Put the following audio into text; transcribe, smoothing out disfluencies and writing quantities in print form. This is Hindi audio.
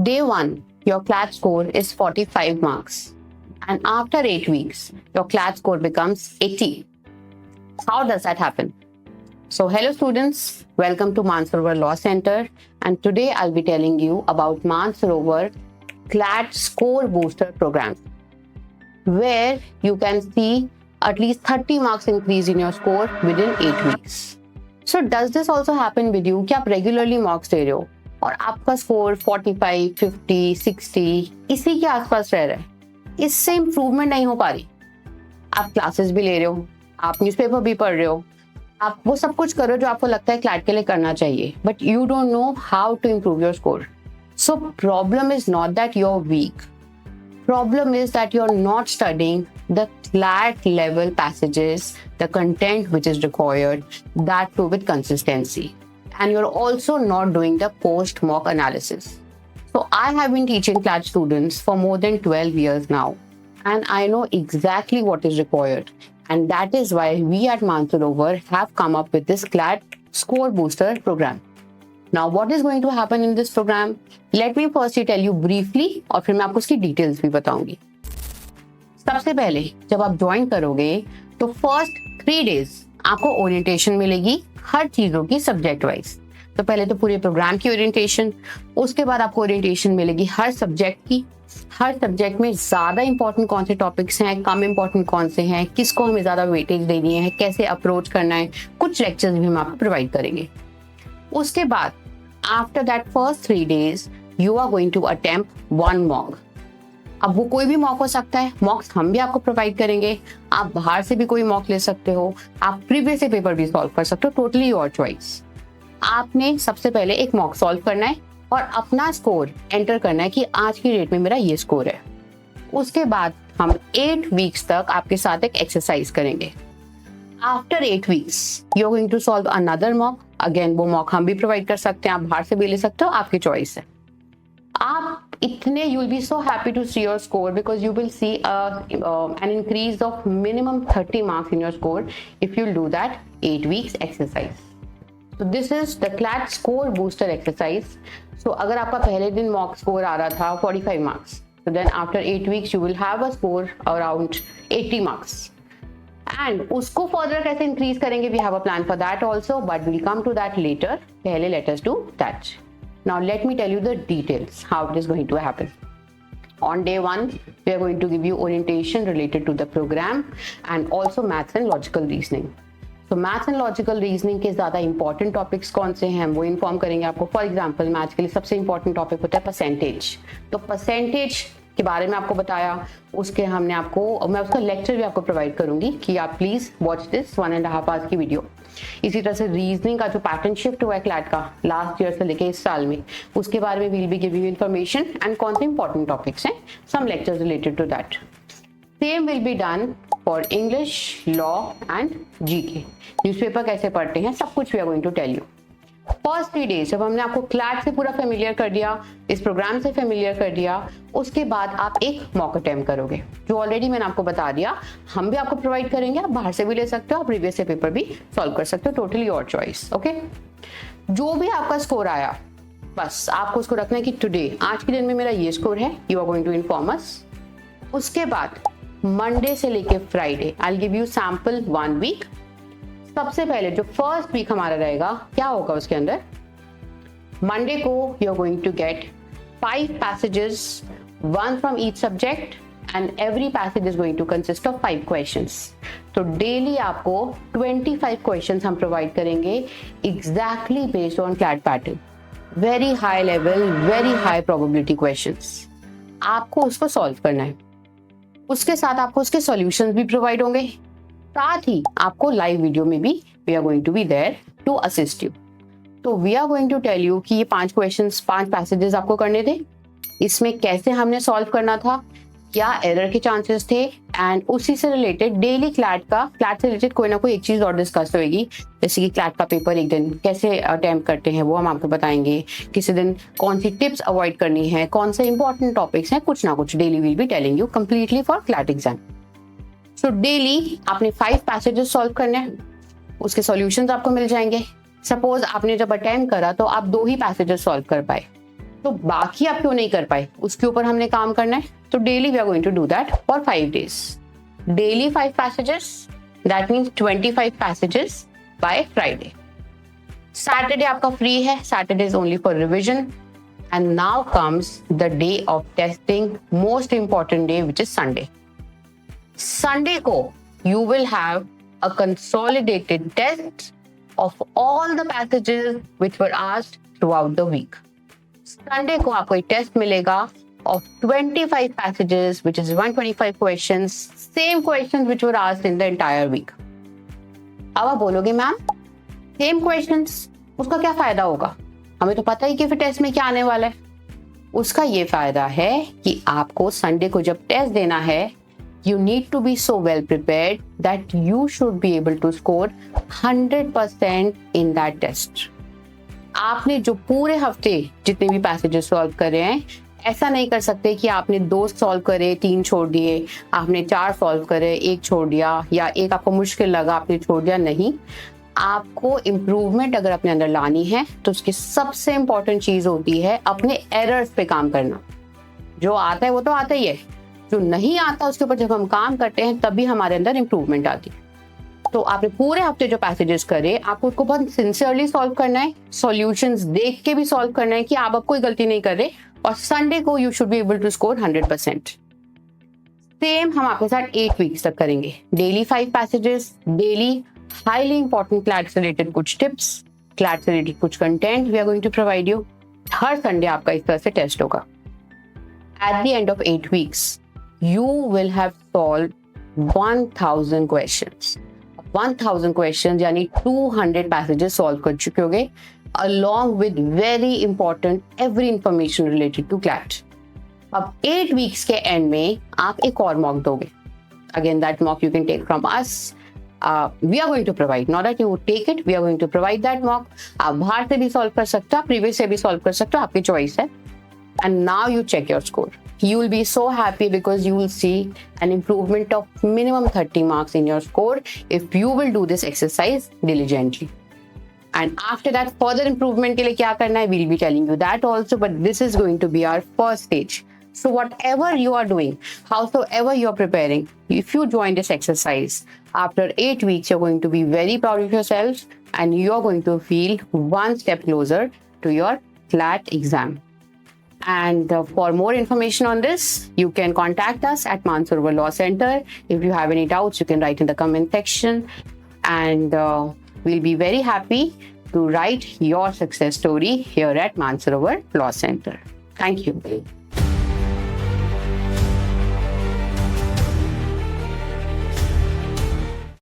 Day 1, your CLAT score is 45 marks. And after 8 weeks, your CLAT score becomes 80. How does that happen? So hello students, welcome to Mansarovar Law Center, and today I'll be telling you about Mansarovar CLAT Score Booster Program, where you can see at least 30 marks increase in your score within 8 weeks. So does this also happen with you कि आप regularly marks दे रहे हो और आपका score 45, 50, 60 इसी के आसपास रह रहा है, इससे इम्प्रूवमेंट नहीं हो पा रही। आप क्लासेस भी ले रहे हो, आप न्यूज़पेपर भी पढ़ रहे हो, आप वो सब कुछ करो जो आपको लगता है क्लैट के लिए करना चाहिए, but you don't know how to improve your score. So problem is not that you are weak, problem is that you are not studying the CLAT level passages, the content which is required, that too with consistency. And you're also not doing the post mock analysis. So I have been teaching CLAT students for more than 12 years now, and I know exactly what is required. And that is why we at Mansarovar have come up with this CLAT Score Booster program. Now what is going to happen in this program? Let me firstly tell you briefly और फिर मैं आपको उसकी details भी बताऊंगी। सबसे पहले जब आप ज्वाइन करोगे तो फर्स्ट 3 डेज आपको ओरिएंटेशन मिलेगी हर चीजों की सब्जेक्ट वाइज। तो पहले तो पूरे प्रोग्राम की ओरिएंटेशन, उसके बाद आपको ओरिएंटेशन मिलेगी हर सब्जेक्ट की, हर सब्जेक्ट में ज्यादा इंपॉर्टेंट कौन से टॉपिक्स हैं, कम इंपॉर्टेंट कौन से हैं, किसको हमें ज्यादा वेटेज देनी है, कैसे अप्रोच करना है, कुछ लेक्चर्स भी हम आपको प्रोवाइड करेंगे। उसके बाद after that first 3 days you are going to attempt 1 mock. अब वो कोई भी मॉक हो सकता है, मॉक्स हम भी आपको प्रोवाइड करेंगे, आप बाहर से भी कोई मॉक ले सकते हो, आप प्रीवियस पेपर भी सॉल्व कर सकते हो, टोटली योर चॉइस। आपने सबसे पहले एक मॉक सॉल्व करना है और अपना स्कोर एंटर करना है कि आज की डेट में मेरा ये स्कोर है। उसके बाद हम 8 वीक्स तक आपके साथ एक एक्सरसाइज करेंगे। After 8 weeks you are going to solve another mock. Again वो मॉक हम भी प्रोवाइड कर सकते हैं, आप बाहर से भी ले सकते हो, आपकी चॉइस है। आप इतने you will be so happy to see your score because you will see an increase of minimum 30 marks in your score if you do that 8 weeks exercise. So this is the CLAT score booster exercise. So अगर आपका पहले दिन mock score आ रहा था 45 marks, so then after 8 weeks you will have a score around 80 marks. And उसको further कैसे increase करेंगे, we have a plan for that also, but we'll come to that later. पहले let us do that. Now let me tell you the details how it is going to happen. On day 1, we are going to give you orientation related to the program and also maths and logical reasoning. So maths and logical reasoning के ज़्यादा important topics कौन से हैं वो inform करेंगे आपको। For example, maths के लिए सबसे important topic होता है percentage। तो percentage के बारे में आपको बताया, उसके हमने आपको, मैं उसका लेक्चर भी आपको प्रोवाइड करूंगी कि आप प्लीज वॉच दिस 1.5 आवर्स की वीडियो। इसी तरह से रीजनिंग का जो पैटर्न शिफ्ट हुआ है क्लैट का लास्ट ईयर से लेके इस साल में, उसके बारे में will be giving you information and कौन से इंपॉर्टेंट टॉपिक्स हैं, some lectures related to that. Same will be done for English, law and GK. Newspaper कैसे पढ़ते हैं सब कुछ we are going to tell you. First 3 days जब हमने आपको क्लैट से पूरा फेमिलियर कर दिया, इस प्रोग्राम से फेमिलियर कर दिया, उसके बाद आप एक मॉक अटेम्प्ट करोगे जो ऑलरेडी मैंने आपको बता दिया, हम भी आपको प्रोवाइड करेंगे, आप बाहर से भी ले सकते हो, आप प्रीवियस से पेपर भी सॉल्व कर सकते हो, टोटली योर चॉइस। ओके, जो भी आपका स्कोर आया बस आपको उसको रखना है कि टुडे, आज के दिन में मेरा ये स्कोर है, you are going to inform us. उसके बाद मंडे से लेके Friday I will give you sample 1 week. सबसे पहले जो फर्स्ट वीक हमारा रहेगा, क्या होगा उसके अंदर, मंडे को you are going to get 5 passages, 1 from each subject, and every passage is going to consist of 5 questions. तो डेली आपको 25 questions हम प्रोवाइड करेंगे exactly based on CLAT pattern, very high level, very high probability questions। आपको उसको सॉल्व करना है, उसके साथ आपको उसके सॉल्यूशंस भी प्रोवाइड होंगे, साथ ही आपको लाइव वीडियो में भी we are going to be there to assist you. तो we are going to tell you कि ये 5 क्वेश्चंस, 5 पैसेजेस आपको करने थे, इसमें कैसे हमने सॉल्व करना था, क्या एरर के चांसेस थे, एंड उसी से रिलेटेड डेली क्लैट से रिलेटेड कोई ना कोई एक चीज और डिस्कस होगी। जैसे कि क्लैट का पेपर एक दिन कैसे अटेम्प्ट करते हैं वो हम आपको बताएंगे, किसी दिन कौन सी टिप्स अवॉइड करनी है, कौन से इंपॉर्टेंट टॉपिक्स हैं, कुछ ना कुछ daily will be telling you completely for CLAT exam. So daily आपने 5 पैसेजेस सॉल्व करने हैं, उसके सॉल्यूशंस आपको मिल जाएंगे। सपोज आपने जब अटेम्प्ट करा तो आप 2 ही पैसेजेस सॉल्व कर पाए, तो बाकी आप क्यों नहीं कर पाए, उसके ऊपर हमने काम करना है. तो daily we are going to do that for 5 days. Daily 5 passages. That means 25 passages by Friday. Saturday आपका free है. Saturday is only for revision. And now comes the day of testing, most important day, which is Sunday. Sunday को you will have a consolidated test of all the passages which were asked throughout the week. Sunday को आपको एक टेस्ट मिलेगा of 25 passages, which is 125 questions, same questions which were asked in the entire week. अब आप बोलोगे मैम सेम क्वेश्चंस, उसका क्या फायदा होगा, हमें तो पता ही कि फिर टेस्ट में क्या आने वाला है. उसका ये फायदा है कि आपको संडे को जब टेस्ट देना है, you need to be so well prepared that you should be able to score 100% in that test. आपने जो पूरे हफ्ते जितने भी पैसेजेस सॉल्व करे हैं, ऐसा नहीं कर सकते कि आपने 2 सॉल्व करे 3 छोड़ दिए, आपने 4 सॉल्व करे 1 छोड़ दिया, या एक आपको मुश्किल लगा आपने छोड़ दिया. नहीं, आपको इम्प्रूवमेंट अगर अपने अंदर लानी है तो उसकी सबसे इम्पोर्टेंट चीज होती है अपने एरर्स पे काम करना. जो आता है वो तो आता ही है, जो नहीं आता उसके ऊपर जब हम काम करते हैं तभी हमारे अंदर इम्प्रूवमेंट आती है. तो आपने पूरे हफ्ते जो पैसेजेस करे, आपको उसको बहुत सिंसियरली सॉल्व करना है, सॉल्यूशंस देख के भी सॉल्व करना है कि आप अब कोई गलती नहीं कर रहे, और संडे को you should be able to score 100%. Same हम आपके साथ 8 वीक्स तक करेंगे. Daily 5 passages, daily highly important CLAT से रिलेटेड कुछ टिप्स, क्लैट से रिलेटेड कुछ content we are going to provide you. हर संडे आपका इस तरह से टेस्ट होगा. At the end of 8 weeks you will have solved 1000 questions. 1000 questions यानी 200 passages solve कर चुके होगे, along with very important every information related to CLAT. अब 8 weeks के end में आप एक और mock दोगे. Again, that mock you can take from us. We are going to provide, not that you would take it, we are going to provide that mock. आप बाहर से भी solve कर सकते हो, previous से भी solve कर सकते हो, आपकी choice है. And now you check your score. You will be so happy because you will see an improvement of minimum 30 marks in your score if you will do this exercise diligently. And after that, further improvement के लिए क्या करना है, we'll be telling you that also, but this is going to be our first stage. So whatever you are doing, howsoever you are preparing, if you join this exercise, after 8 weeks, you're going to be very proud of yourselves and you're going to feel one step closer to your CLAT exam. And for more information on this, you can contact us at Mansarovar Law Center. If you have any doubts, you can write in the comment section. And we'll be very happy to write your success story here at Mansarovar Law Center. Thank you.